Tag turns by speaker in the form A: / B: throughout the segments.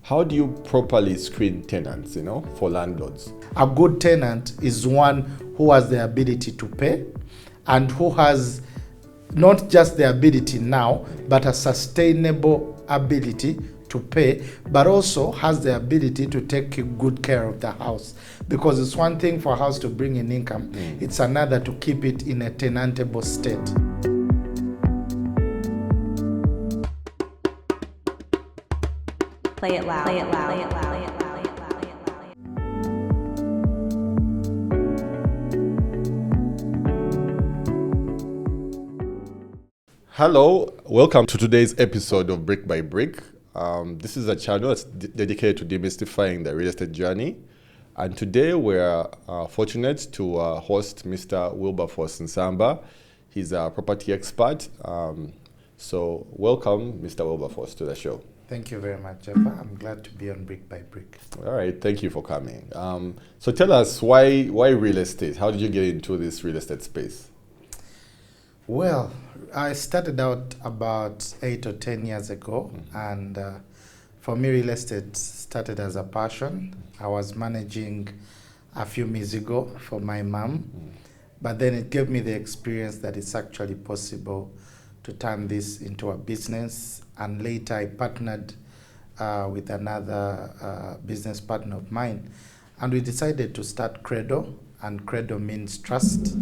A: How do you properly screen tenants, for landlords?
B: A good tenant is one who has the ability to pay and who has not just the ability now, but a sustainable ability to pay, but also has the ability to take good care of the house. Because it's one thing for a house to bring in income, it's another to keep it in a tenantable state.
C: Play it loud. Play it loud. Play it loud.
A: Hello, welcome to today's episode of Brick by Brick. This is a channel that's dedicated to demystifying the real estate journey. And today we're fortunate to host Mr. Wilberforce Nsamba. He's a property expert. So welcome, Mr. Wilberforce, to the show.
B: Thank you very much, Jeffa. I'm glad to be on Brick by Brick.
A: All right, thank you for coming. So tell us, why real estate? How did you get into this real estate space?
B: Well, I started out about 8 or 10 years ago, and for me, real estate started as a passion. I was managing a few years ago for my mom, but then it gave me the experience that it's actually possible to turn this into a business. And later I partnered with another business partner of mine, and we decided to start Credo, and Credo means trust.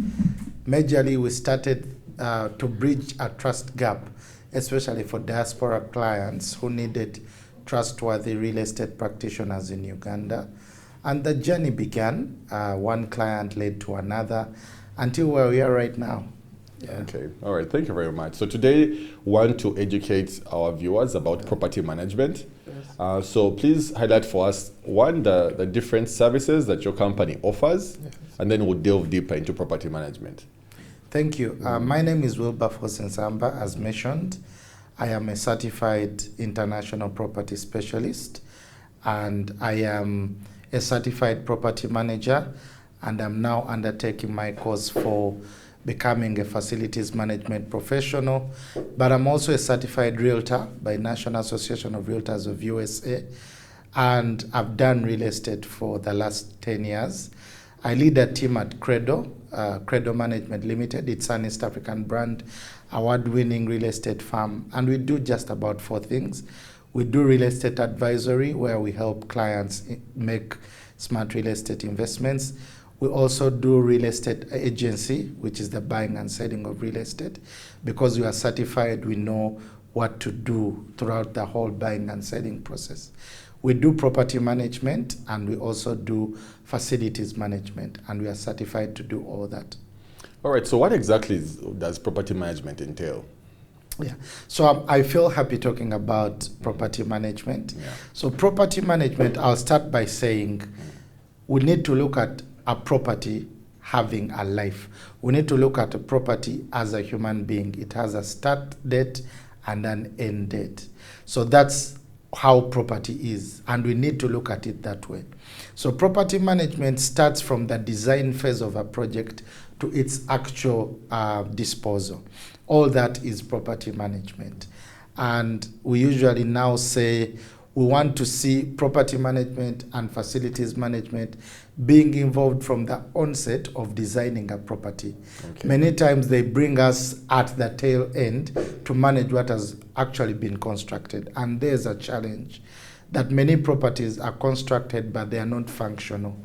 B: Majorly, we started to bridge a trust gap, especially for diaspora clients who needed trustworthy real estate practitioners in Uganda. And the journey began, one client led to another, until where we are right now.
A: Yeah. Okay, all right, thank you very much. So today we want to educate our viewers about property management. Yes. So please highlight for us, one, the different services that your company offers, yes, and then we'll delve deeper into property management.
B: Thank you. My name is Wilberforce Nsamba, as mentioned. I am a certified international property specialist, and I am a certified property manager, and I'm now undertaking my course for becoming a facilities management professional. But I'm also a certified realtor by National Association of Realtors of USA, and I've done real estate for the last 10 years. I lead a team at Credo, Credo Management Limited. It's an East African brand, award-winning real estate firm, and we do just about 4 things. We do real estate advisory, where we help clients make smart real estate investments. We also do real estate agency, which is the buying and selling of real estate. Because we are certified, we know what to do throughout the whole buying and selling process. We do property management, and we also do facilities management, and we are certified to do all that.
A: All right, so what exactly does property management entail?
B: Yeah, so I feel happy talking about property management.
A: Yeah.
B: So property management, I'll start by saying we need to look at a property having a life. We need to look at a property as a human being. It has a start date and an end date. So that's how property is, and we need to look at it that way. So property management starts from the design phase of a project to its actual disposal. All that is property management. And we usually now say we want to see property management and facilities management being involved from the onset of designing a property. Okay. Many times they bring us at the tail end to manage what has actually been constructed. And there's a challenge that many properties are constructed, but they are not functional.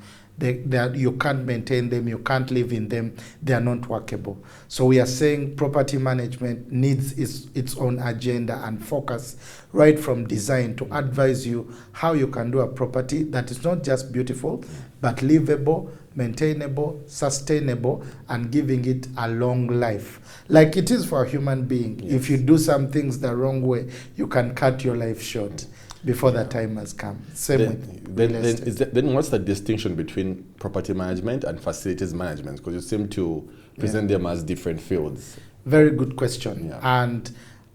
B: You can't maintain them, you can't live in them, they are not workable. So we are saying property management needs its own agenda and focus right from design to advise you how you can do a property that is not just beautiful, but livable, maintainable, sustainable, and giving it a long life. Like it is for a human being. Yes. If you do some things the wrong way, you can cut your life short before the time has come.
A: Then what's the distinction between property management and facilities management? Because you seem to present them as different fields.
B: Very good question.
A: Yeah.
B: And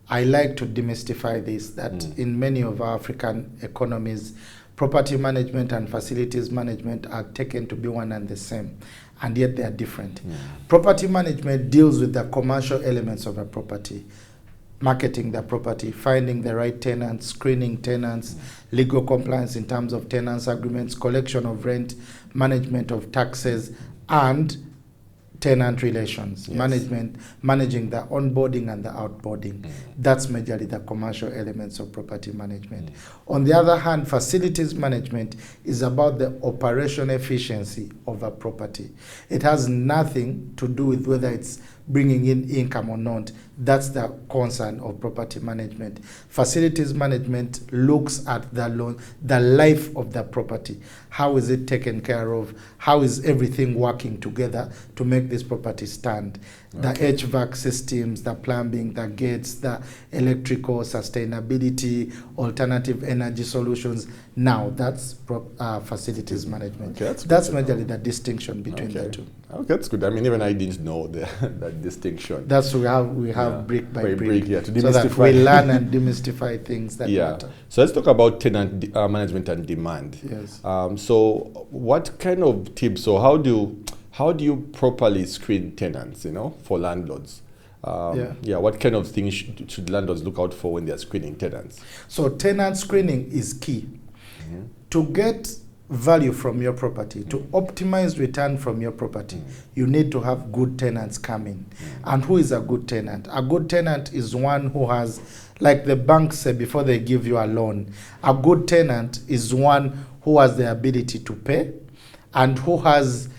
B: I like to demystify this, that in many of our African economies, property management and facilities management are taken to be one and the same, and yet they are different. Property management deals with the commercial elements of a property. marketing the property, finding the right tenants, screening tenants, legal compliance in terms of tenants agreements, collection of rent, management of taxes, and tenant relations, managing the onboarding and the outboarding. That's majorly the commercial elements of property management. On the other hand, facilities management is about the operation efficiency of a property. It has nothing to do with whether it's bringing in income or not. That's the concern of property management. Facilities management looks at the life of the property. How is it taken care of? How is everything working together to make this property stand? The HVAC systems, the plumbing, the gates, the electrical, sustainability, alternative energy solutions. Now that's facilities management.
A: Okay,
B: that's majorly the distinction between the two.
A: Okay, that's good. I mean, even I didn't know that distinction.
B: That's we have brick by brick,
A: to demystify.
B: So that we learn and demystify things that matter.
A: So let's talk about tenant management and demand.
B: Yes.
A: So what kind of tips, or how do you properly screen tenants, for landlords? What kind of things should landlords look out for when they're screening tenants?
B: So tenant screening is key. To get value from your property, to optimize return from your property, you need to have good tenants coming. And who is a good tenant? A good tenant is one who has, like the banks say before they give you a loan, a good tenant is one who has the ability to pay and who has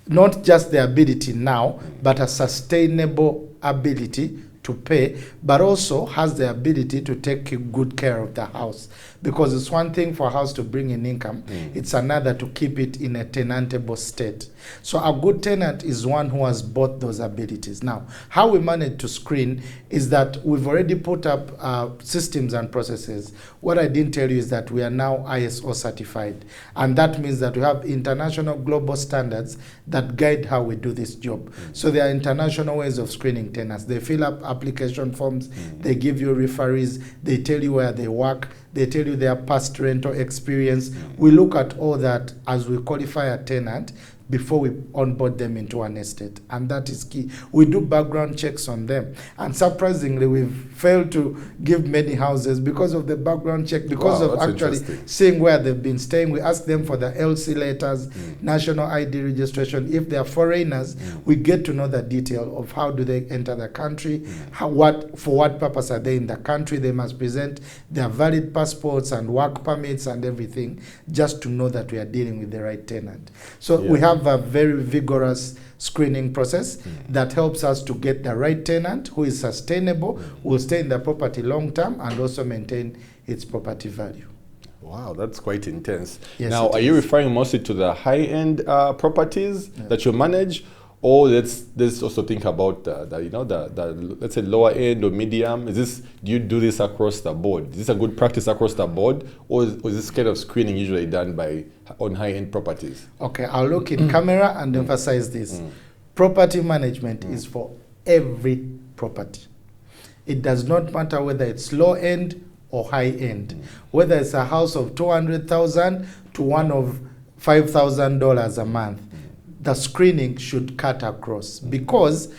B: not just the ability now, but a sustainable ability to pay, but also has the ability to take good care of the house. Because it's one thing for a house to bring in income, it's another to keep it in a tenantable state. So a good tenant is one who has both those abilities. Now, how we manage to screen is that we've already put up systems and processes. What I didn't tell you is that we are now ISO certified. And that means that we have international global standards that guide how we do this job. So there are international ways of screening tenants. They fill up application forms, they give you referees, they tell you where they work, they tell you their past rental experience. We look at all that as we qualify a tenant before we onboard them into an estate, and that is key. We do background checks on them, and surprisingly we've failed to give many houses because of the background check, because of actually seeing where they've been staying. We ask them for the LC letters, national ID registration. If they are foreigners, we get to know the detail of how do they enter the country, for what purpose are they in the country. They must present their valid passports and work permits and everything, just to know that we are dealing with the right tenant. So we have a very vigorous screening process that helps us to get the right tenant who is sustainable, will stay in the property long term, and also maintain its property value.
A: Wow, that's quite intense.
B: Yes,
A: now, are you referring mostly to the high-end properties that you manage, or let's also think about the let's say lower end or medium? Do you do this across the board? Is this a good practice across the board, or is this kind of screening usually done on high-end properties? Okay,
B: I'll look in camera and emphasize this. Property management is for every property. It does not matter whether it's low end or high end, whether it's a house of $200,000 to one of $5,000 a month. The screening should cut across, because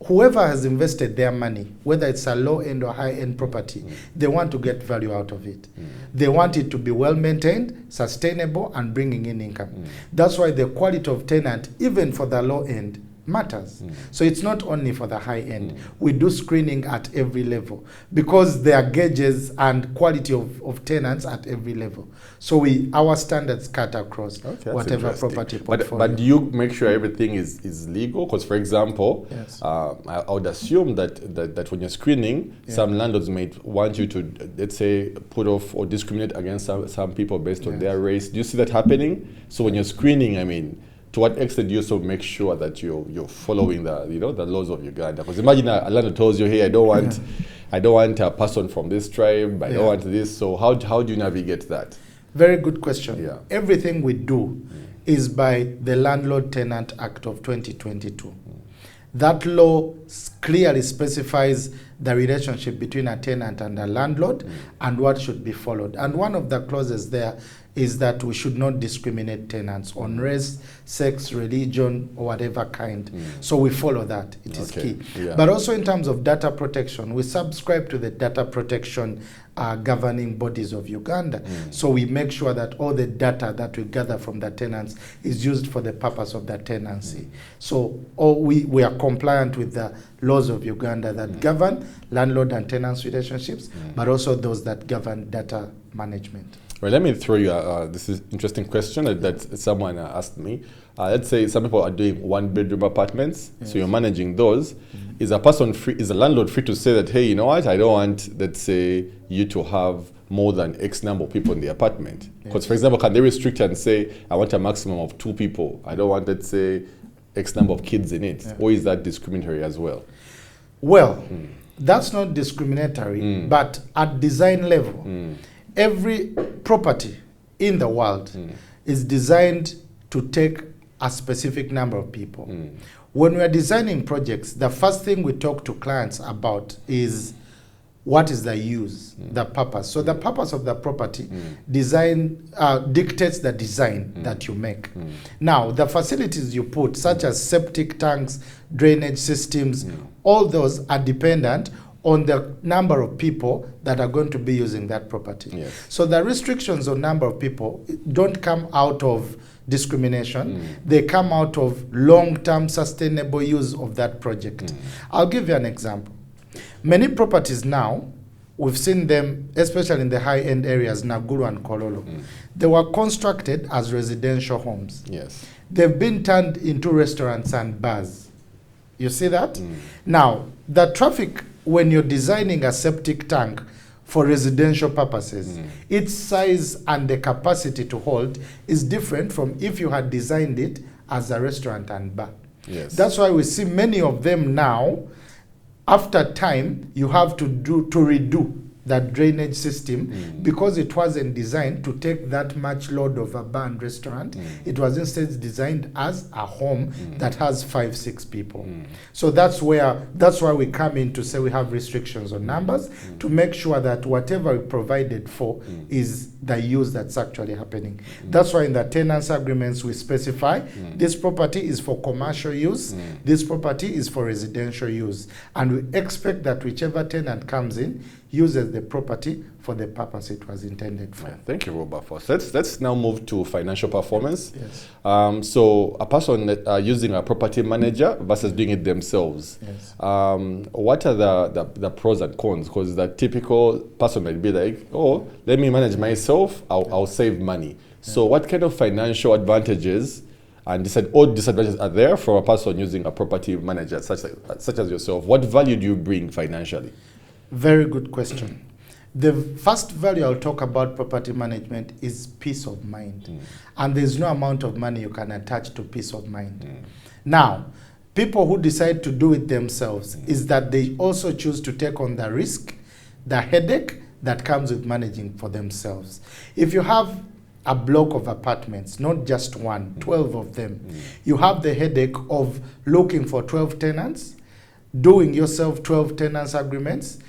B: whoever has invested their money, whether it's a low-end or high-end property, they want to get value out of it. They want it to be well-maintained, sustainable, and bringing in income. That's why the quality of tenant, even for the low-end, matters. So it's not only for the high end. We do screening at every level, because there are gauges and quality of tenants at every level. So our standards cut across whatever property portfolio.
A: But do you make sure everything is legal? Because, for example, I would assume that when you're screening, some landlords might want you to, let's say, put off or discriminate against some people based on their race. Do you see that happening? So when you're screening, I mean, to what extent do you also make sure that you're following the laws of Uganda? Because imagine a landlord tells you, hey, I don't want a person from this tribe, I don't want this. So how do you navigate that?
B: Very good question. Everything we do is by the Landlord Tenant Act of 2022. That law clearly specifies the relationship between a tenant and a landlord and what should be followed. And one of the clauses there is that we should not discriminate tenants on race, sex, religion, or whatever kind. So we follow that. It is key.
A: Yeah.
B: But also in terms of data protection, we subscribe to the data protection governing bodies of Uganda. So we make sure that all the data that we gather from the tenants is used for the purpose of the tenancy. So we are compliant with the laws of Uganda that govern landlord and tenants relationships, but also those that govern data management.
A: Well, let me throw you this is interesting question that someone asked me. Let's say some people are doing one-bedroom apartments, so you're managing those. Is a landlord free to say that, hey, you know what, I don't want, let's say, you to have more than X number of people in the apartment? Because, for example, can they restrict and say, I want a maximum of 2 people? I don't want, let's say, X number of kids in it. Or is that discriminatory as well?
B: Well, that's not discriminatory, but at design level, every property in the world is designed to take a specific number of people. When we are designing projects, the first thing we talk to clients about is what is the use, the purpose. So the purpose of the property design dictates the design that you make. Now, the facilities you put, such as septic tanks, drainage systems, all those are dependent on the number of people that are going to be using that property. So the restrictions on number of people don't come out of discrimination. They come out of long-term sustainable use of that project. I'll give you an example. Many properties now, we've seen them, especially in the high-end areas, Naguru and Kololo. They were constructed as residential homes. They've been turned into restaurants and bars. You see that? Now, the traffic, when you're designing a septic tank for residential purposes, its size and the capacity to hold is different from if you had designed it as a restaurant and bar. That's why we see many of them now, after time, you have to redo that drainage system because it wasn't designed to take that much load of a bar and restaurant. It was instead designed as a home that has 5-6 people. So that's why we come in to say we have restrictions on numbers to make sure that whatever we provided for is the use that's actually happening. That's why in the tenants agreements we specify this property is for commercial use, this property is for residential use, and we expect that whichever tenant comes in uses the property for the purpose it was intended for.
A: Thank you, Robert. Let's now move to financial performance. So a person using a property manager versus doing it themselves. What are the pros and cons? Because the typical person might be like, oh, let me manage myself, I'll save money. So what kind of financial advantages and disadvantages are there for a person using a property manager such as yourself? What value do you bring financially?
B: Very good question. The first value I'll talk about property management is peace of mind. And there's no amount of money you can attach to peace of mind. Now, people who decide to do it themselves is that they also choose to take on the risk, the headache that comes with managing for themselves. If you have a block of apartments, not just one, 12 of them, you have the headache of looking for 12 tenants, doing yourself 12 tenants agreements,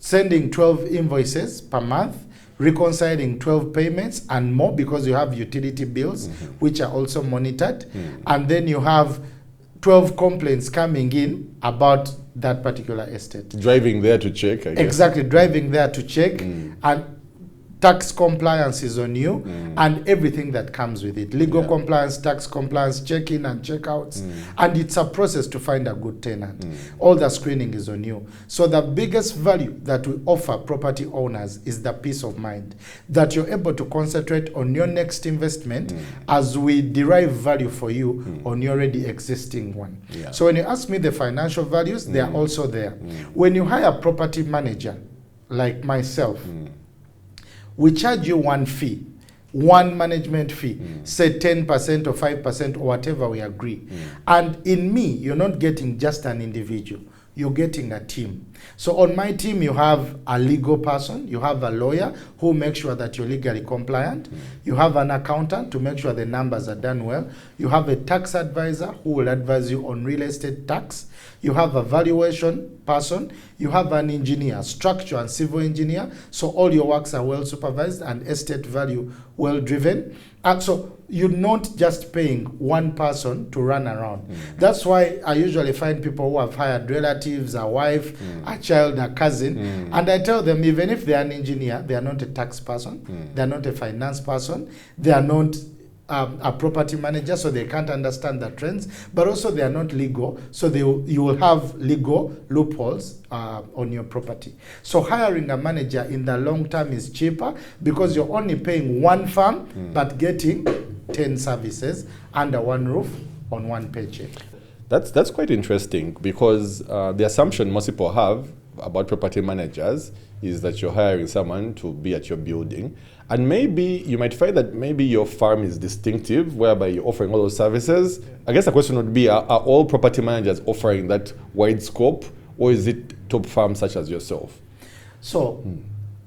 B: sending 12 invoices per month, reconciling 12 payments and more because you have utility bills which are also monitored, and then you have 12 complaints coming in about that particular estate.
A: Driving there to check, I guess.
B: Exactly, driving there to check, and tax compliance is on you, and everything that comes with it. Legal compliance, tax compliance, check-in and check-outs. And it's a process to find a good tenant. All the screening is on you. So the biggest value that we offer property owners is the peace of mind, that you're able to concentrate on your next investment as we derive value for you on your already existing one. So when you ask me the financial values, they are also there. When you hire a property manager like myself, we charge you one fee, one management fee, say 10% or 5% or whatever we agree. And in me, you're not getting just an individual. you're getting a team. So on my team, you have a legal person, you have a lawyer who makes sure that you're legally compliant, you have an accountant to make sure the numbers are done well, you have a tax advisor who will advise you on real estate tax, you have a valuation person, you have an engineer, structure and civil engineer, so all your works are well supervised and estate value well driven. And so you're not just paying one person to run around. That's why I usually find people who have hired relatives, a wife, a child, a cousin, and I tell them even if they are an engineer, they are not a tax person, they are not a finance person, they are not a property manager, so they can't understand the trends, but also they are not legal, so you will have legal loopholes on your property. So hiring a manager in the long term is cheaper because you're only paying one firm but getting 10 services under one roof on one paycheck.
A: That's quite interesting because the assumption most people have about property managers is that you're hiring someone to be at your building. And maybe you might find that maybe your firm is distinctive, whereby you're offering all those services. I guess the question would be, are all property managers offering that wide scope, or is it top firms such as yourself?
B: So,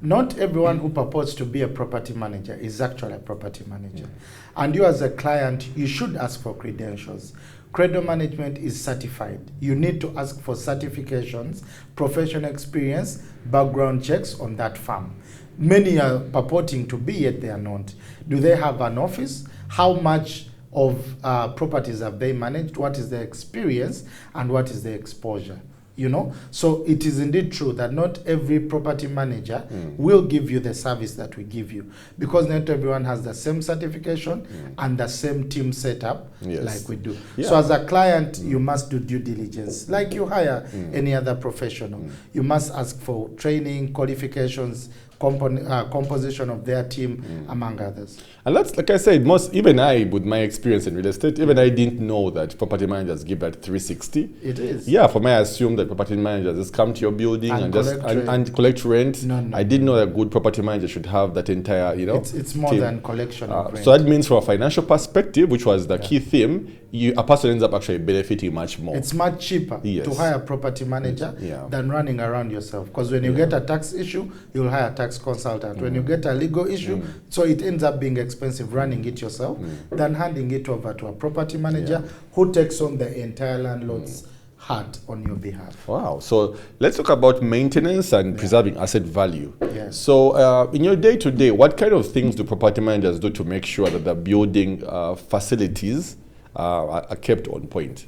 B: not everyone who purports to be a property manager is actually a property manager. And you as a client, you should ask for credentials. Credo management is certified. You need to ask for certifications, professional experience, background checks on that firm. Many are purporting to be, yet they are not. Do they have an office? How much of properties have they managed? What is their experience? And what is their exposure? You know, so it is indeed true that not every property manager will give you the service that we give you, because not everyone has the same certification and the same team setup like we do.
A: Yeah.
B: So as a client, you must do due diligence like you hire any other professional. You must ask for training, qualifications, composition of their team, among others.
A: And that's, like I said, even I, with my experience in real estate, even I didn't know that property managers give that 360.
B: It is.
A: Yeah, for me, I assumed that property managers just come to your building and collect rent.
B: No.
A: I didn't know that a good property manager should have that entire,
B: It's more
A: team.
B: than collection of rent.
A: So that means from a financial perspective, which was the key theme, a person ends up actually benefiting much more.
B: It's much cheaper to hire a property manager than running around yourself. Because when you get a tax issue, you'll hire a tax consultant. When you get a legal issue, so it ends up being expensive running it yourself than handing it over to a property manager who takes on the entire landlord's hat on your behalf.
A: Wow. So let's talk about maintenance and preserving asset value.
B: Yes.
A: So in your day-to-day, what kind of things do property managers do to make sure that the building facilities are kept on point?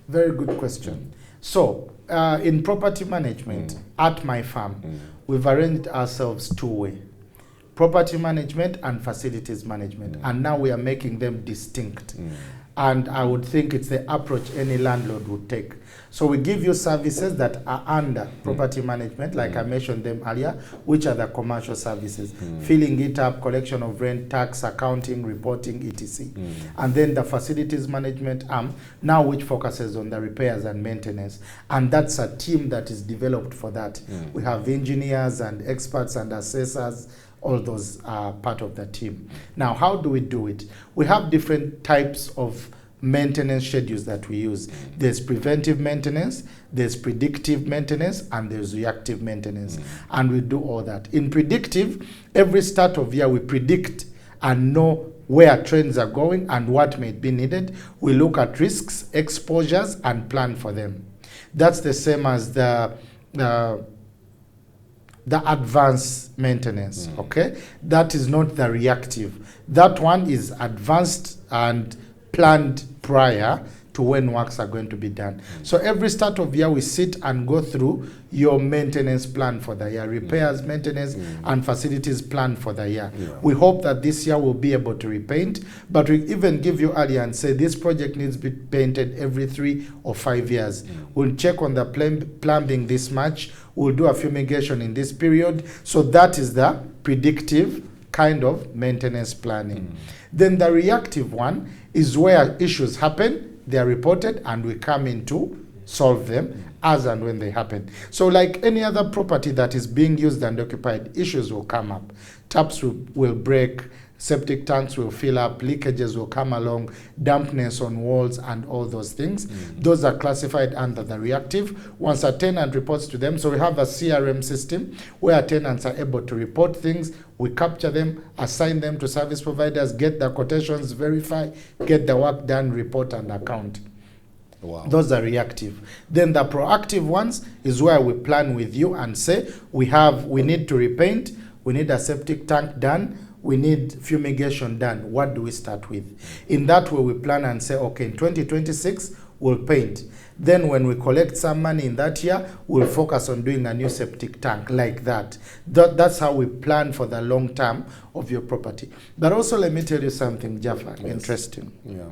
B: Very good question. So in property management at my firm, we've arranged ourselves two-way: property management and facilities management. And now we are making them distinct. And I would think it's the approach any landlord would take. So we give you services that are under property management, like I mentioned them earlier, which are the commercial services: filling it up, collection of rent, tax, accounting, reporting, etc. And then the facilities management arm, now which focuses on the repairs and maintenance. And that's a team that is developed for that. We have engineers and experts and assessors. All those are part of the team. Now, how do we do it? We have different types of maintenance schedules that we use. There's preventive maintenance, there's predictive maintenance, and there's reactive maintenance. And we do all that. In predictive, every start of year we predict and know where trends are going and what may be needed. We look at risks, exposures, and plan for them. That's the same as the advanced maintenance, okay? That is not the reactive. That one is advanced and planned prior to when works are going to be done. So every start of year we sit and go through your maintenance plan for the year, repairs, maintenance, and facilities plan for the year. We hope that this year we'll be able to repaint, but we even give you earlier and say this project needs to be painted every 3 or 5 years. We'll check on the plumbing this much, we'll do a fumigation in this period. So that is the predictive kind of maintenance planning. Then the reactive one is where issues happen, they are reported, and we come in to solve them as and when they happen. So like any other property that is being used and occupied, issues will come up. Taps will break, septic tanks will fill up, leakages will come along, dampness on walls and all those things. Those are classified under the reactive. Once a tenant reports to them, so we have a CRM system where tenants are able to report things. We capture them, assign them to service providers, get the quotations, verify, get the work done, report and account.
A: Wow.
B: Those are reactive. Then the proactive ones is where we plan with you and say, we need to repaint, we need a septic tank done, we need fumigation done. What do we start with? In that way, we plan and say, okay, in 2026, we'll paint. Then when we collect some money in that year, we'll focus on doing a new septic tank like that. That's how we plan for the long term of your property. But also, let me tell you something, Jaffa, interesting.
A: Yeah.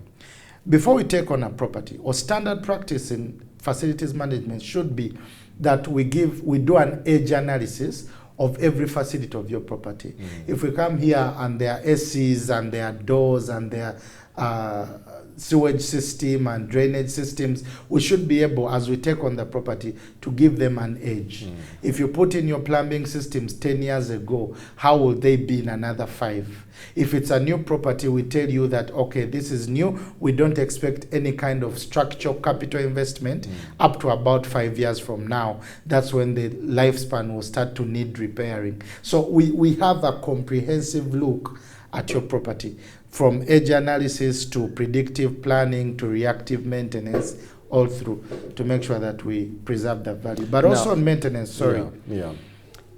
B: Before we take on a property, or standard practice in facilities management should be that we do an age analysis of every facility of your property. If we come here and there are ACs and there are doors and there are sewage system and drainage systems, we should be able, as we take on the property, to give them an age. If you put in your plumbing systems 10 years ago, how will they be in another 5? If it's a new property, we tell you that, okay, this is new. We don't expect any kind of structural capital investment up to about 5 years from now. That's when the lifespan will start to need repairing. So we have a comprehensive look at your property, from age analysis to predictive planning to reactive maintenance, all through, to make sure that we preserve the value. But also on maintenance,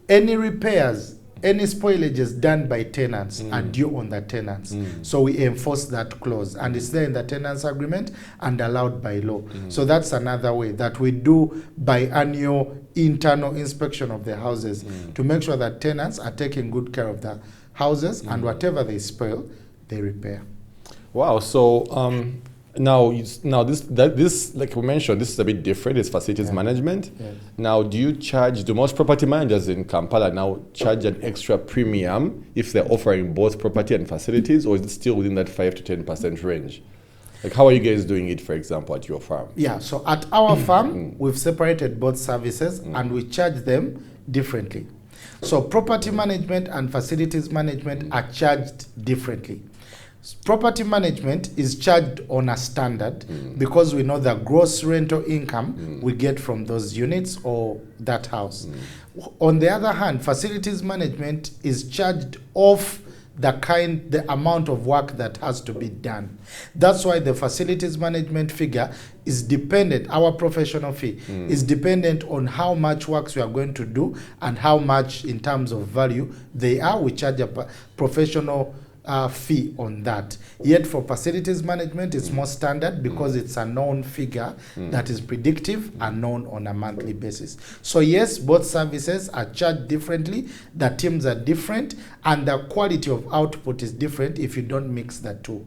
B: any repairs, any spoilages done by tenants are due on the tenants. So we enforce that clause, and it's there in the tenants agreement and allowed by law. So that's another way that we do biannual internal inspection of the houses to make sure that tenants are taking good care of the houses, and whatever they spoil, they repair.
A: Wow. So now this, like we mentioned, this is a bit different. It's facilities management.
B: Yes.
A: Now, do most property managers in Kampala now charge an extra premium if they're offering both property and facilities, or is it still within that 5 to 10% range? Like, how are you guys doing it, for example, at your farm?
B: Yeah, so at our farm, we've separated both services and we charge them differently. So property management and facilities management are charged differently. Property management is charged on a standard because we know the gross rental income we get from those units or that house. On the other hand, facilities management is charged off the amount of work that has to be done. That's why the facilities management figure is dependent, our professional fee is dependent on how much works we are going to do and how much in terms of value they are. We charge a professional fee on that. Yet for facilities management, it's more standard because it's a known figure that is predictive and known on a monthly basis. So yes, both services are charged differently, the teams are different, and the quality of output is different if you don't mix the two.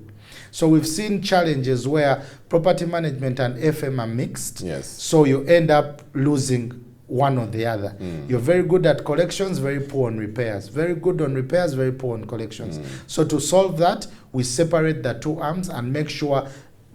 B: So we've seen challenges where property management and FM are mixed.
A: Yes.
B: So you end up losing one or the other. You're very good at collections, very poor on repairs. Very good on repairs, very poor on collections. So to solve that, we separate the two arms and make sure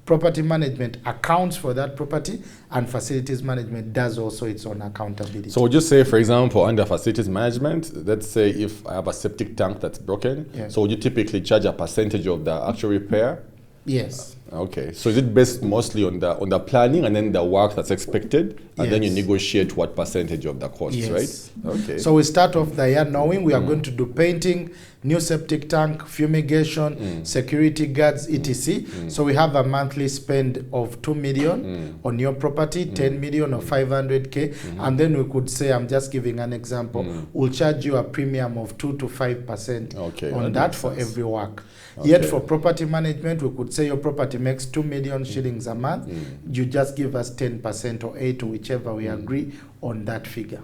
B: property management accounts for that property and facilities management does also its own accountability.
A: So would you say, for example, under facilities management, let's say if I have a septic tank that's broken, so would you typically charge a percentage of the actual repair?
B: Yes.
A: Okay, so is it based mostly on the planning and then the work that's expected, and then you negotiate what percentage of the costs, right? Okay.
B: So we start off the year knowing we are going to do painting, new septic tank, fumigation, security guards, etc. So we have a monthly spend of 2 million on your property, 10 million or 500K, and then we could say, I'm just giving an example, we'll charge you a premium of 2 to 5% on that for every work. Yet for property management, we could say your property makes 2 million shillings a month. You just give us 10% or 8 or whichever we agree on that figure.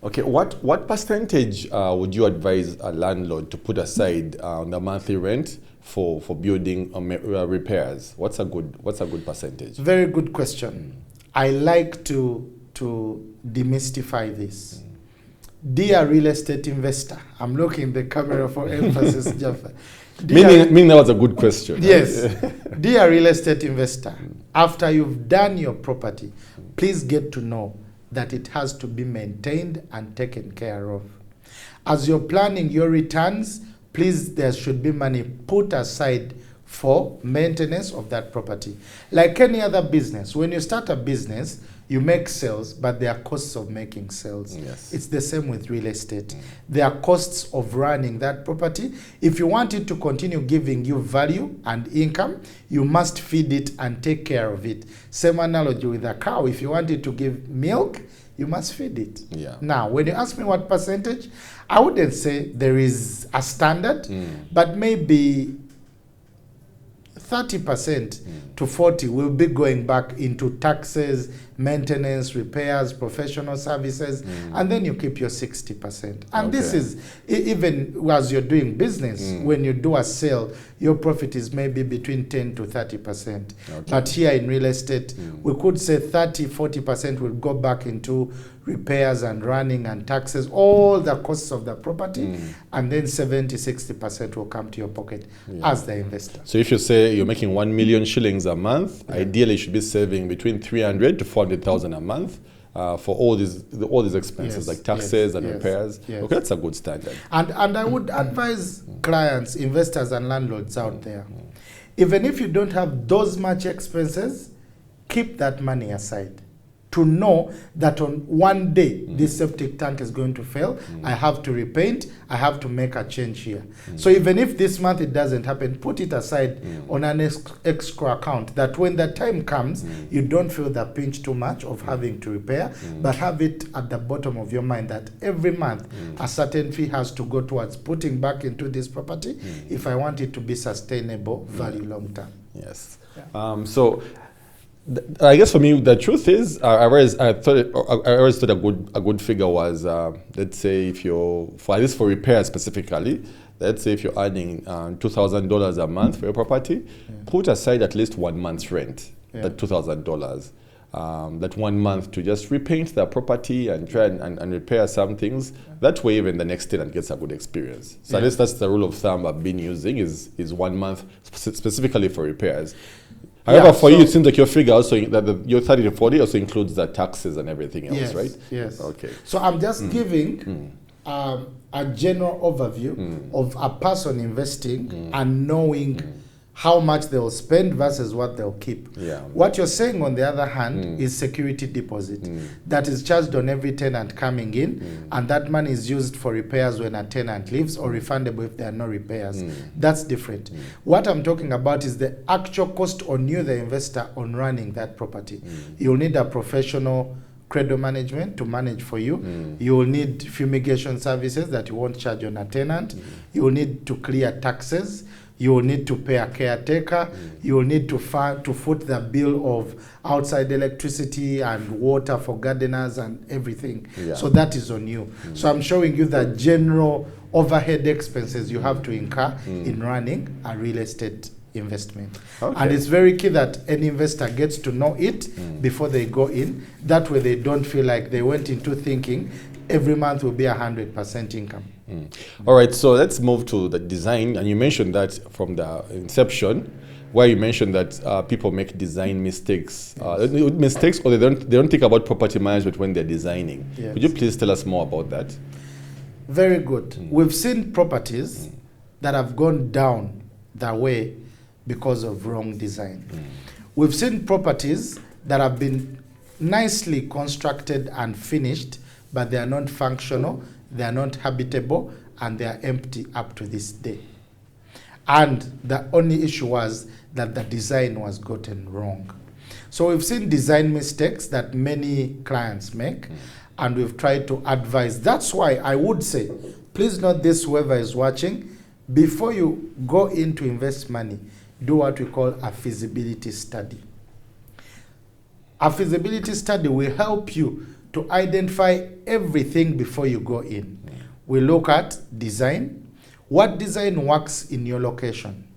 A: Okay, what percentage would you advise a landlord to put aside on the monthly rent for building repairs? What's a good percentage?
B: Very good question. I like to demystify this. Dear real estate investor, I'm looking in the camera for emphasis, Jaffa.
A: Meaning that was a good question.
B: Yes. Dear real estate investor, after you've done your property, please get to know that it has to be maintained and taken care of. As you're planning your returns, please, there should be money put aside for maintenance of that property. Like any other business, when you start a business, you make sales, but there are costs of making sales.
A: Yes.
B: It's the same with real estate. There are costs of running that property. If you want it to continue giving you value and income, you must feed it and take care of it. Same analogy with a cow. If you want it to give milk, you must feed it.
A: Yeah.
B: Now, when you ask me what percentage, I wouldn't say there is a standard, but maybe 30% to 40% will be going back into taxes, maintenance, repairs, professional services, and then you keep your 60%. And this is, even as you're doing business, when you do a sale, your profit is maybe between 10 to 30%. But here in real estate, we could say 30-40% will go back into repairs and running and taxes, all the costs of the property, and then 70-60% will come to your pocket as the investor.
A: So if you say you're making 1 million shillings a month, ideally you should be saving between 300 to 400,000 a month for all these expenses like taxes and repairs. Okay, that's a good standard.
B: And I would advise clients, investors and landlords out there, even if you don't have those much expenses, keep that money aside. To know that on one day this septic tank is going to fail, I have to repaint, I have to make a change here. So even if this month it doesn't happen, put it aside on an escrow account, that when the time comes, you don't feel the pinch too much of having to repair, but have it at the bottom of your mind that every month a certain fee has to go towards putting back into this property if I want it to be sustainable, value long term.
A: Yes. So I guess for me, the truth is, I always thought a good figure was, let's say if you're, for at least for repairs specifically, let's say if you're earning $2,000 a month for your property, put aside at least 1 month's rent, that $2,000. That 1 month to just repaint the property and try and repair some things. That way even the next tenant gets a good experience. So at least that's the rule of thumb I've been using is 1 month specifically for repairs. However, for you, it seems like your figure also, your 30 to 40 also includes the taxes and everything else, right?
B: Yes.
A: Okay.
B: So I'm just giving a general overview of a person investing and knowing how much they'll spend versus what they'll keep.
A: Yeah.
B: What you're saying, on the other hand, is security deposit that is charged on every tenant coming in, and that money is used for repairs when a tenant leaves or refundable if there are no repairs. That's different. What I'm talking about is the actual cost on you, the investor, on running that property. You'll need a professional credit management to manage for you. You will need fumigation services that you won't charge on a tenant. You will need to clear taxes. You will need to pay a caretaker. You will need to foot the bill of outside electricity and water for gardeners and everything. So that is on you. So I'm showing you the general overhead expenses you have to incur in running a real estate investment. And it's very key that any investor gets to know it before they go in. That way they don't feel like they went into thinking every month will be 100% income.
A: All right, so let's move to the design. And you mentioned that from the inception, where you mentioned that people make design mistakes. Mistakes, or they don't think about property management when they're designing. Could you please tell us more about that?
B: Very good. We've seen properties that have gone down the way because of wrong design. We've seen properties that have been nicely constructed and finished, but they are not functional, they are not habitable, and they are empty up to this day. And the only issue was that the design was gotten wrong. So we've seen design mistakes that many clients make, and we've tried to advise. That's why I would say, please note this, whoever is watching, before you go in to invest money, do what we call a feasibility study. A feasibility study will help you to identify everything before you go in. We look at design. What design works in your location?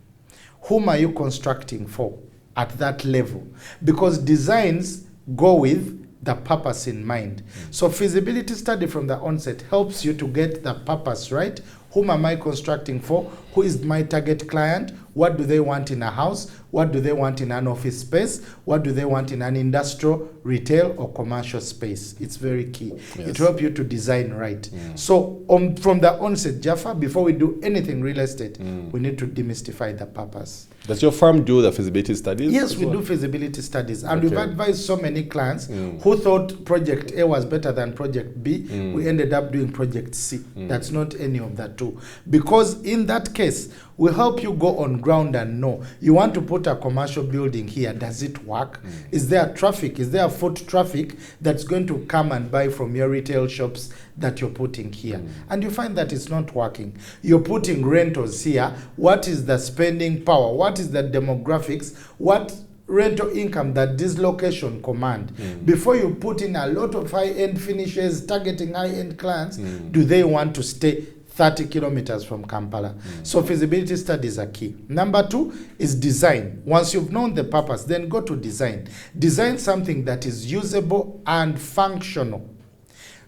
B: Whom are you constructing for at that level? Because designs go with the purpose in mind. So feasibility study from the onset helps you to get the purpose right. Whom am I constructing for? Who is my target client? What do they want in a house? What do they want in an office space? What do they want in an industrial, retail, or commercial space? It's very key.
A: Yes.
B: It will help you to design right. So from the onset, Jaffa, before we do anything real estate, we need to demystify the purpose.
A: Does your firm do the feasibility studies?
B: Yes, we do feasibility studies. And we've advised so many clients who thought project A was better than project B. We ended up doing project C. That's not any of the two. Because in that case, we help you go on ground and know. You want to put a commercial building here. Does it work? Is there traffic? Is there foot traffic that's going to come and buy from your retail shops that you're putting here? And you find that it's not working. You're putting rentals here. What is the spending power? What is the demographics? What rental income that this location command? Before you put in a lot of high-end finishes targeting high-end clients, do they want to stay 30 kilometers from Kampala? So feasibility studies are key. Number two is design. Once you've known the purpose, then go to design. Design something that is usable and functional.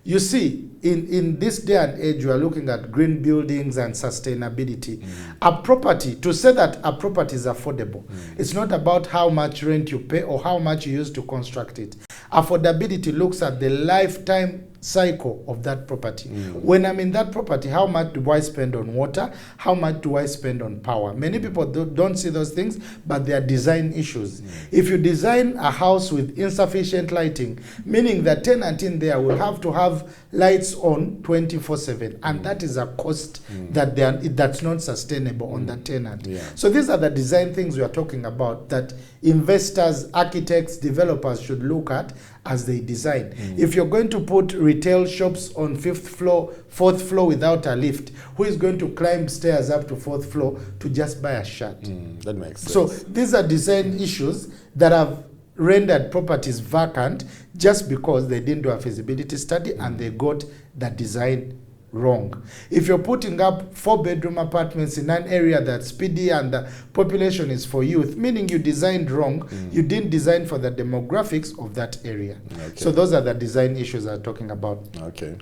B: You see, in this day and age, we are looking at green buildings and sustainability. A property, to say that a property is affordable, it's not about how much rent you pay or how much you use to construct it. Affordability looks at the lifetime cycle of that property. When I'm in that property, how much do I spend on water? How much do I spend on power? Many people don't see those things, but they are design issues. If you design a house with insufficient lighting, meaning the tenant in there will have to have lights on 24/7, and that is a cost that's not sustainable on the tenant. So these are the design things we are talking about that investors, architects, developers should look at as they design. If you're going to put retail shops on 5th floor, 4th floor without a lift, who is going to climb stairs up to 4th floor to just buy a shirt?
A: That makes sense.
B: So these are design issues that have rendered properties vacant just because they didn't do a feasibility study and they got the design wrong. If you're putting up 4-bedroom apartments in an area that's speedy and the population is for youth, meaning you designed wrong, you didn't design for the demographics of that area. So those are the design issues I'm talking about.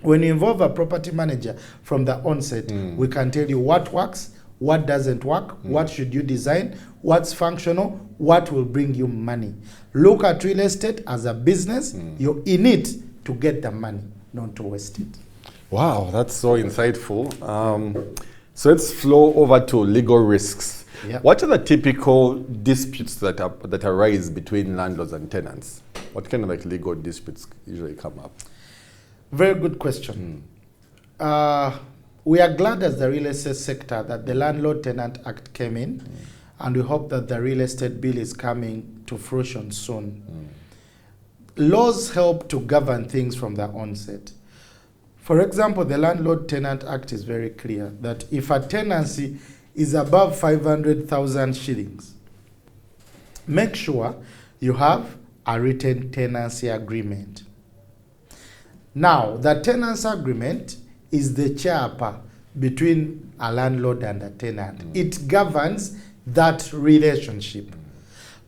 B: When you involve a property manager from the onset, we can tell you what works, what doesn't work, what should you design, what's functional, what will bring you money. Look at real estate as a business. You're in it to get the money, not to waste it.
A: Wow, that's so insightful. So let's flow over to legal risks. What are the typical disputes that arise between landlords and tenants? What kind of legal disputes usually come up?
B: Very good question. We are glad as the real estate sector that the Landlord Tenant Act came in, and we hope that the real estate bill is coming to fruition soon. Laws help to govern things from the onset. For example, the Landlord Tenant Act is very clear that if a tenancy is above 500,000 shillings, make sure you have a written tenancy agreement. Now, the tenancy agreement is the chapa between a landlord and a tenant. It governs that relationship.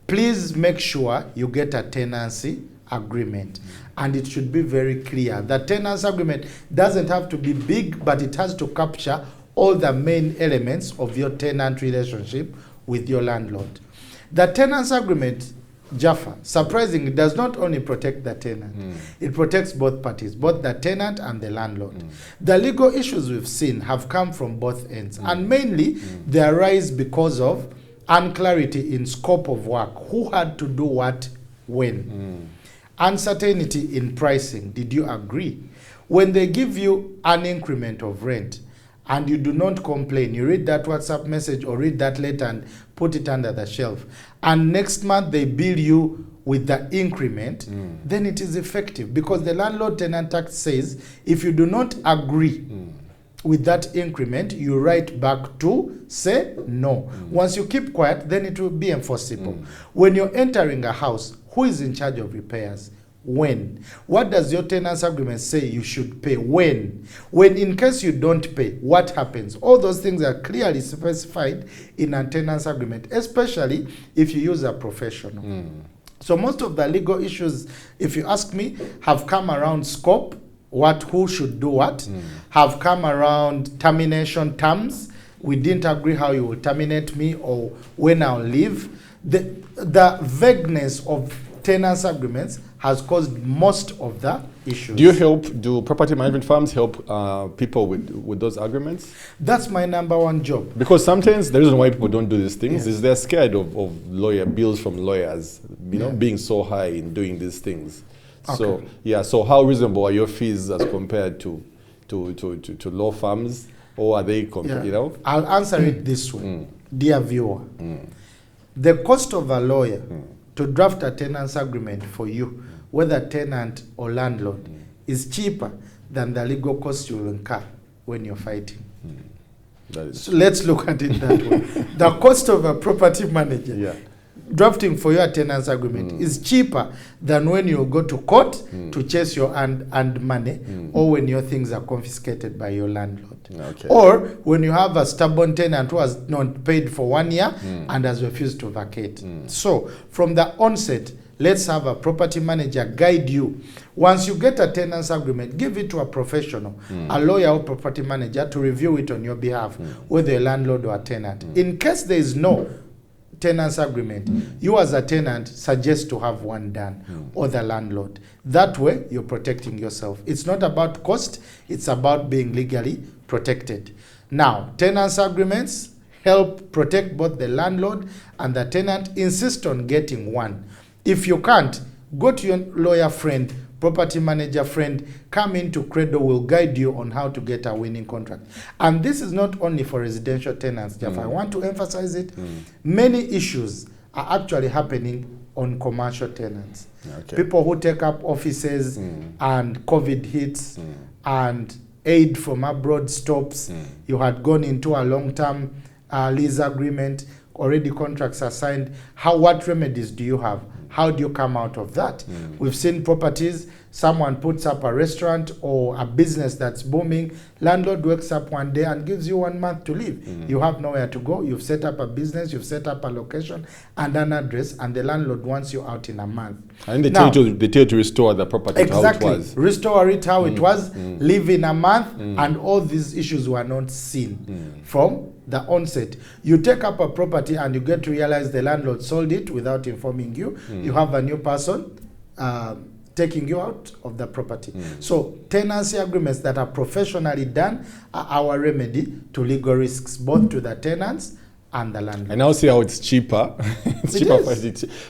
B: Please make sure you get a tenancy agreement, and it should be very clear. The tenancy agreement doesn't have to be big, but it has to capture all the main elements of your tenant relationship with your landlord. The tenancy agreement, Jaffa, surprisingly, does not only protect the tenant, it protects both parties, both the tenant and the landlord. The legal issues we've seen have come from both ends, and mainly they arise because of unclarity in scope of work. Who had to do what, when? Uncertainty in pricing. Did you agree? When they give you an increment of rent and you do not complain, you read that WhatsApp message or read that letter and put it under the shelf, and next month they bill you with the increment, then it is effective, because the Landlord Tenant Act says if you do not agree with that increment, you write back to say no. Once you keep quiet, then it will be enforceable. When you're entering a house, who is in charge of repairs? When? What does your tenancy agreement say you should pay? When? When, in case you don't pay, what happens? All those things are clearly specified in a tenancy agreement, especially if you use a professional. So most of the legal issues, if you ask me, have come around scope, who should do what, have come around termination terms, We didn't agree how you will terminate me or when I'll leave. The vagueness of tenants agreements has caused most of the issues.
A: Do property management firms help people with those agreements?
B: That's my number one job.
A: Because sometimes the reason why people don't do these things is they're scared of lawyer bills from lawyers, being so high in doing these things. Okay. So how reasonable are your fees as compared to law firms, or are they,
B: I'll answer it this way, dear viewer. The cost of a lawyer to draft a tenants agreement for you, whether tenant or landlord, is cheaper than the legal cost you will incur when you're fighting. So let's look at it that way. The cost of a property manager drafting for your tenants agreement is cheaper than when you go to court to chase your earned money, or when your things are confiscated by your landlord. Okay. Or when you have a stubborn tenant who has not paid for 1 year and has refused to vacate. So from the onset, let's have a property manager guide you. Once you get a tenants agreement, give it to a professional, a lawyer or property manager, to review it on your behalf, whether a landlord or a tenant. In case there is no tenants agreement, you as a tenant suggest to have one done, or the landlord. That way you're protecting yourself. It's not about cost, it's about being legally protected. Now, tenants agreements help protect both the landlord and the tenant. Insist on getting one. If you can't, go to your lawyer friend, property manager friend, come into Credo, will guide you on how to get a winning contract. And this is not only for residential tenants, Jeff. I want to emphasize it. Many issues are actually happening on commercial tenants. Okay. People who take up offices and COVID hits and aid from abroad stops. You had gone into a long-term lease agreement, already contracts are signed. What remedies do you have? How do you come out of that? We've seen properties, someone puts up a restaurant or a business that's booming, landlord wakes up one day and gives you 1 month to leave. You have nowhere to go, you've set up a business, you've set up a location and an address, and the landlord wants you out in a month.
A: And they tell you to restore the property to how it was.
B: Restore it how it was, live in a month, and all these issues were not seen from the onset. You take up a property and you get to realize the landlord sold it without informing you. You have a new person taking you out of the property. So tenancy agreements that are professionally done are our remedy to legal risks, both to the tenants and the landlord.
A: And I'll see how it's cheaper.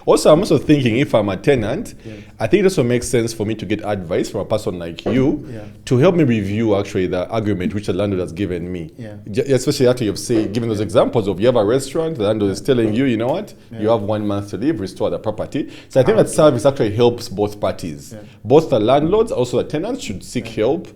A: Also, I'm also thinking, if I'm a tenant, I think it also makes sense for me to get advice from a person like you to help me review actually the agreement which the landlord has given me. Especially after you've given those examples of you have a restaurant, the landlord is telling you, you know what, you have 1 month to leave, restore the property. So I think that service actually helps both parties. Both the landlords, also the tenants should seek help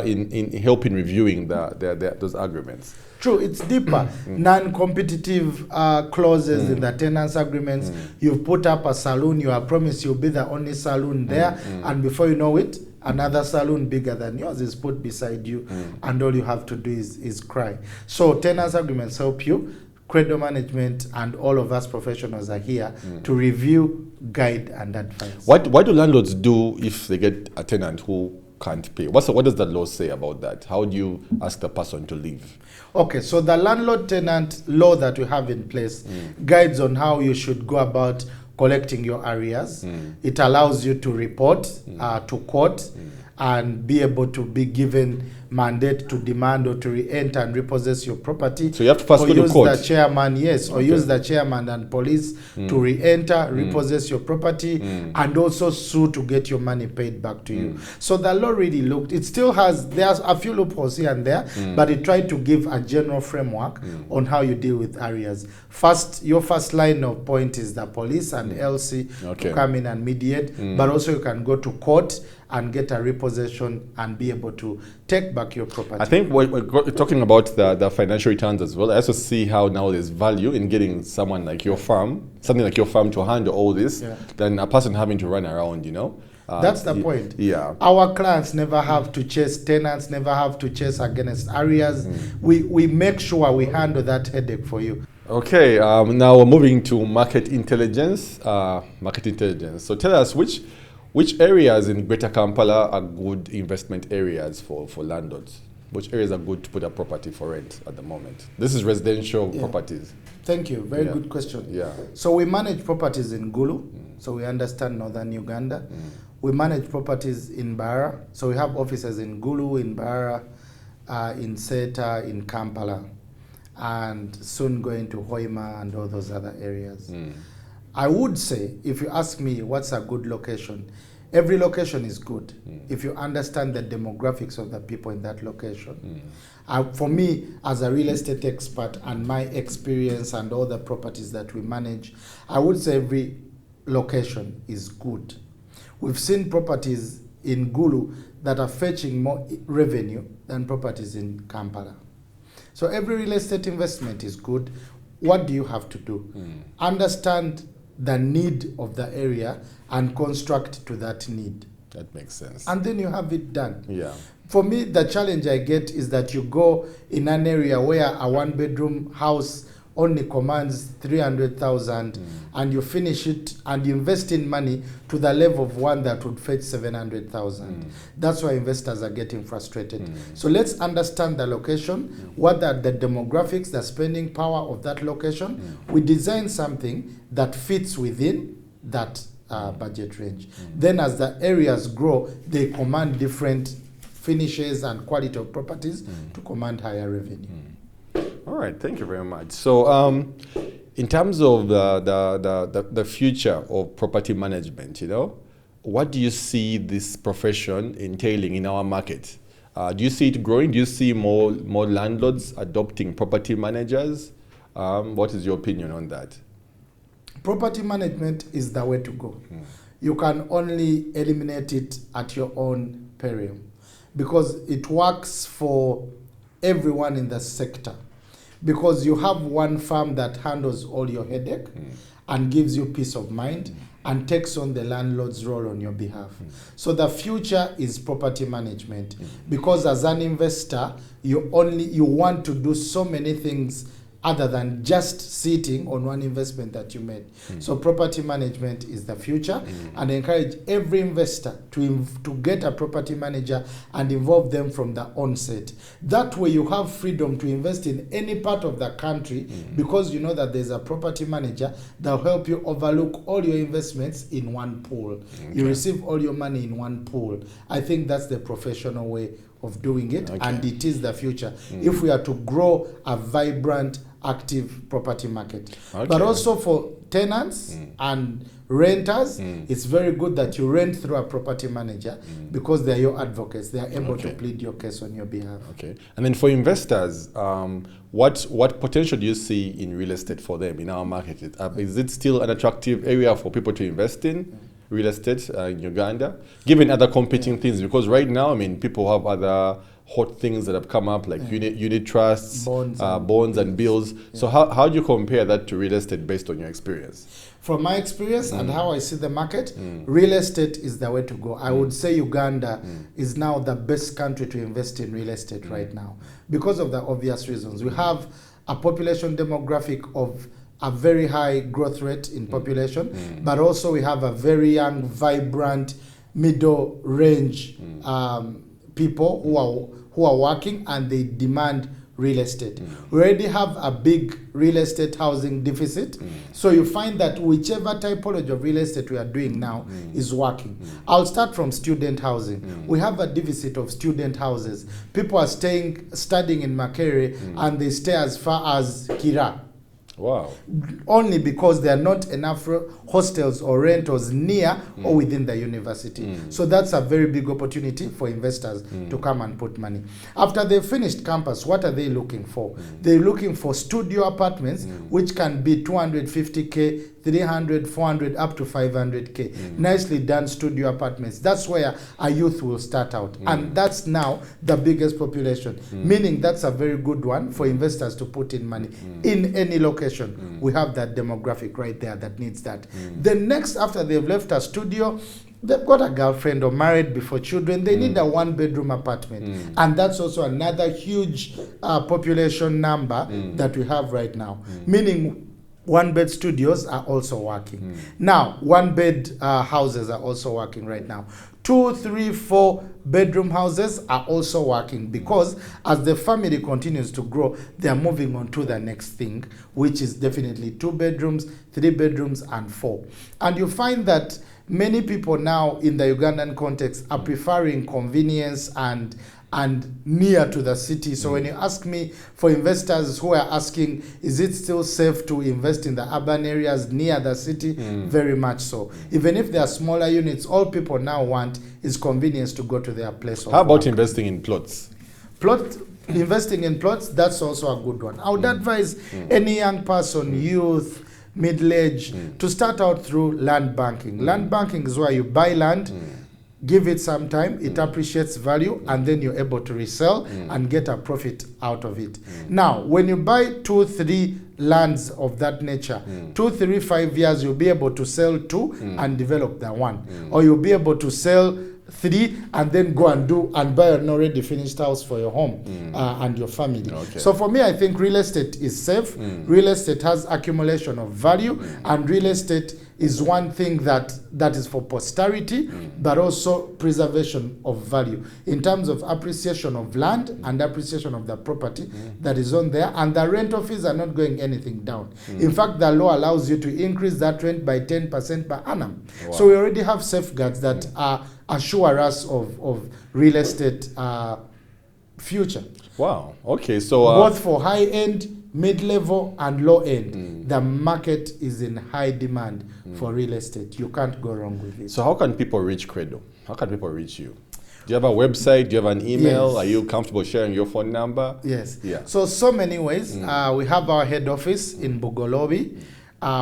A: in helping reviewing those agreements.
B: True, it's deeper. Non-competitive clauses in the tenants agreements. You've put up a saloon, you are promised you'll be the only saloon there, and before you know it, another saloon bigger than yours is put beside you, and all you have to do is cry. So tenants agreements help you. Credo Management and all of us professionals are here to review, guide, and advise.
A: What do landlords do if they get a tenant who can't pay? What does the law say about that? How do you ask the person to leave?
B: Okay, so the landlord-tenant law that we have in place guides on how you should go about collecting your arrears. It allows you to report to court and be able to be given mandate to demand or to re-enter and repossess your property.
A: So you have to first go to court.
B: Use the chairman, or use the chairman and police to re-enter, repossess your property, and also sue to get your money paid back to you. So the law really looked, it still has, there's a few loopholes here and there, but it tried to give a general framework on how you deal with arrears. First, your first line of point is the police and LC to come in and mediate, but also you can go to court and get a repossession and be able to take back your property.
A: I think we're talking about the financial returns as well. I also see how now there's value in getting someone like your firm, something like your firm, to handle all this, than a person having to run around, you know.
B: That's the point.
A: Yeah.
B: Our clients never have to chase tenants, never have to chase against arrears. We make sure we handle that headache for you.
A: Okay, now we're moving to market intelligence. So tell us which areas in Greater Kampala are good investment areas for landlords? Which areas are good to put a property for rent at the moment? This is residential properties.
B: Thank you. Very good question.
A: Yeah.
B: So we manage properties in Gulu, so we understand northern Uganda. We manage properties in Bara, so we have offices in Gulu, in Bara, in Seta, in Kampala, and soon going to Hoima and all those other areas. I would say, if you ask me what's a good location, every location is good if you understand the demographics of the people in that location. For me, as a real estate expert and my experience and all the properties that we manage, I would say every location is good. We've seen properties in Gulu that are fetching more revenue than properties in Kampala. So every real estate investment is good. What do you have to do? Understand the need of the area and construct to that need.
A: That makes sense.
B: And then you have it done.
A: Yeah.
B: For me, the challenge I get is that you go in an area where a one-bedroom house only commands 300,000 and you finish it and you invest in money to the level of one that would fetch 700,000. That's why investors are getting frustrated. So let's understand the location, what are the demographics, the spending power of that location. We design something that fits within that budget range. Then as the areas grow, they command different finishes and quality of properties to command higher revenue.
A: All right, thank you very much. So, in terms of the future of property management, what do you see this profession entailing in our market? Do you see it growing? Do you see more landlords adopting property managers? What is your opinion on that?
B: Property management is the way to go. You can only eliminate it at your own peril because it works for everyone in the sector. Because you have one firm that handles all your headache and gives you peace of mind and takes on the landlord's role on your behalf. So the future is property management because as an investor, you want to do so many things other than just sitting on one investment that you made. So property management is the future, and I encourage every investor to get a property manager and involve them from the onset. That way you have freedom to invest in any part of the country because you know that there's a property manager that will help you overlook all your investments in one pool. You receive all your money in one pool. I think that's the professional way of doing it, and it is the future if we are to grow a vibrant, active property market. But also for tenants and renters, it's very good that you rent through a property manager because they're your advocates. They are able to plead your case on your behalf.
A: And then for investors, what potential do you see in real estate for them in our market? Is it still an attractive area for people to invest in? Real estate in Uganda, given other competing things, because right now, people have other hot things that have come up like unit trusts, bonds and bills. So how do you compare that to real estate based on your experience?
B: From my experience and how I see the market, real estate is the way to go. I would say Uganda is now the best country to invest in real estate right now because of the obvious reasons. We have a population demographic of a very high growth rate in population, but also we have a very young, vibrant, middle range people who are working and they demand real estate. We already have a big real estate housing deficit, so you find that whichever typology of real estate we are doing now is working. I'll start from student housing. We have a deficit of student houses. People are studying in Makerere and they stay as far as Kira.
A: Wow.
B: Only because there are not enough hostels or rentals near or within the university. So that's a very big opportunity for investors to come and put money. After they've finished campus, what are they looking for? They're looking for studio apartments, which can be 250K, 300, 400, up to 500K. Nicely done studio apartments. That's where a youth will start out. And that's now the biggest population. Meaning that's a very good one for investors to put in money. In any location, we have that demographic right there that needs that. Then next, after they've left a studio, they've got a girlfriend or married before children, they need a one-bedroom apartment. And that's also another huge population number that we have right now. Meaning one-bed studios are also working. Now, one-bed houses are also working right now. 2, 3, 4 bedroom houses are also working, because as the family continues to grow, they are moving on to the next thing, which is definitely 2 bedrooms, 3 bedrooms, and 4. And you find that many people now in the Ugandan context are preferring convenience and near to the city. So when you ask me, for investors who are asking, is it still safe to invest in the urban areas near the city? Very much so. Even if they are smaller units, all people now want is convenience to go to their place of
A: How about
B: work.
A: investing in plots?
B: Investing in plots, that's also a good one. I would advise any young person, youth, middle-age, to start out through land banking. Land banking is where you buy land, give it some time, it appreciates value, and then you're able to resell and get a profit out of it. Now, when you buy 2, 3 lands of that nature, 2, 3, 5 years, you'll be able to sell 2 and develop the 1. Or you'll be able to sell 3 and then go and buy an already finished house for your home and your family.
A: Okay.
B: So for me, I think real estate is safe. Real estate has accumulation of value, and real estate is one thing that is for posterity, but also preservation of value in terms of appreciation of land and appreciation of the property that is on there, and the rental fees are not going anything down. In fact, the law allows you to increase that rent by 10% per annum.
A: Wow.
B: So we already have safeguards that assure us of real estate future.
A: Wow. Okay. So
B: both for high end, mid-level, and low end, the market is in high demand for real estate. You can't go wrong with it.
A: So how can people reach Credo? How can people reach you? Do you have a website? Do you have an email?
B: Yes.
A: Are you comfortable sharing your phone number?
B: Yes.
A: Yeah.
B: So many ways. We have our head office in Bugolobi.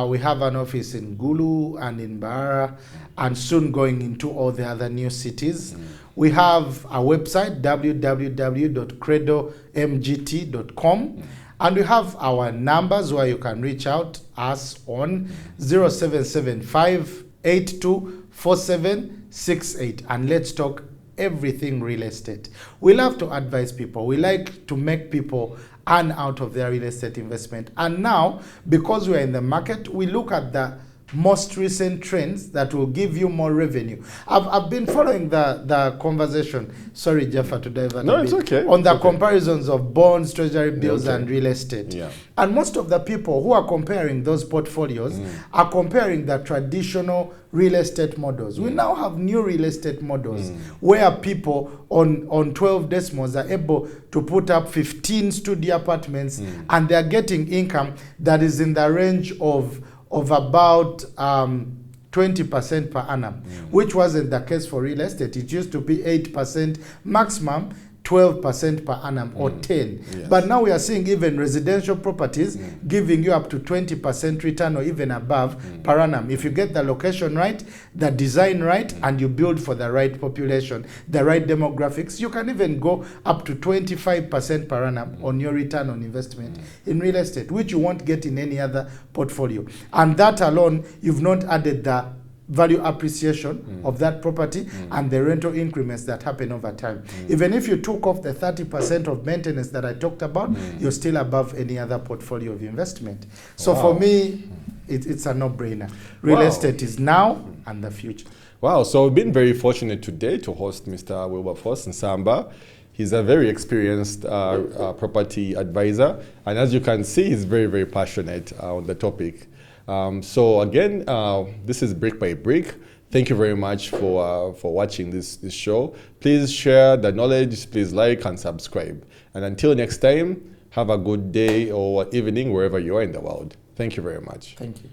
B: We have an office in Gulu and in Bara, and soon going into all the other new cities. We have a website, www.credomgt.com. And we have our numbers where you can reach out us on 0775 824768, and let's talk everything real estate. We love to advise people. We like to make people earn out of their real estate investment. And now, because we're in the market, we look at the most recent trends that will give you more revenue. I've been following the conversation. Sorry, Jaffa, to divert a bit.
A: It's okay.
B: On the
A: It's okay.
B: comparisons of bonds, treasury bills,
A: Okay.
B: and real estate.
A: Yeah.
B: And most of the people who are comparing those portfolios are comparing the traditional real estate models. We now have new real estate models where people on 12 decimals are able to put up 15 studio apartments, and they're getting income that is in the range of about 20% per annum, which wasn't the case for real estate. It used to be 8% maximum, 12% per annum, or 10.
A: Yes.
B: But now we are seeing even residential properties giving you up to 20% return or even above per annum. If you get the location right, the design right, and you build for the right population, the right demographics, you can even go up to 25% per annum on your return on investment in real estate, which you won't get in any other portfolio. And that alone, you've not added the value appreciation of that property and the rental increments that happen over time. Even if you took off the 30% of maintenance that I talked about, you're still above any other portfolio of investment. So for me, it's a no-brainer. Real estate is now and the future.
A: Wow. So we've been very fortunate today to host Mr. Wilberforce Nsamba. He's a very experienced property advisor. And as you can see, he's very, very passionate on the topic. So again, this is Brick by Brick. Thank you very much for watching this show. Please share the knowledge, please like and subscribe. And until next time, have a good day or evening wherever you are in the world. Thank you very much.
B: Thank you.